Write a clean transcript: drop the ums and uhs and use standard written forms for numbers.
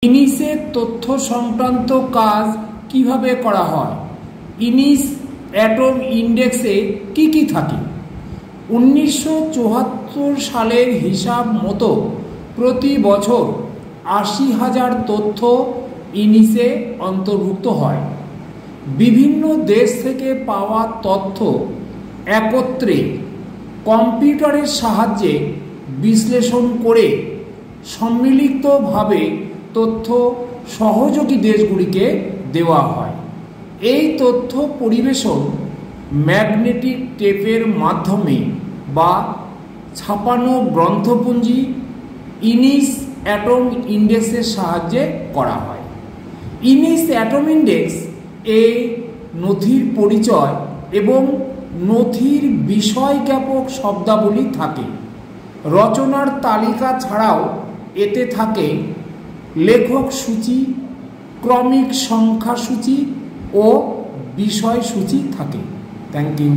ইনিসের তথ্য সংক্রান্ত কাজ কিভাবে করা হয়? ইনিস অ্যাটম ইন্ডেক্সে কি কি থাকে? 1974 সালের হিসাব মতো প্রতি বছর 80,000 তথ্য ইনিসে অন্তর্ভুক্ত হয়। বিভিন্ন দেশ থেকে পাওয়া তথ্য একত্রে কম্পিউটারের সাহায্যে বিশ্লেষণ করে সম্মিলিতভাবে তথ্য সহযোগী দেশগুলিকে দেওয়া হয়। এই তথ্য পরিবেশন ম্যাগনেটিক টেপের মাধ্যমে বা ছাপানো গ্রন্থপুঞ্জি ইনিস অ্যাটম ইন্ডেক্সের সাহায্যে করা হয়। ইনিস অ্যাটম ইন্ডেক্স এই নথির পরিচয় এবং নথির বিষয়জ্ঞাপক শব্দাবলী থাকে। রচনার তালিকা ছাড়াও এতে থাকে লেখক সূচি, ক্রমিক সংখ্যা সূচি ও বিষয় সূচি থাকে। Thank you.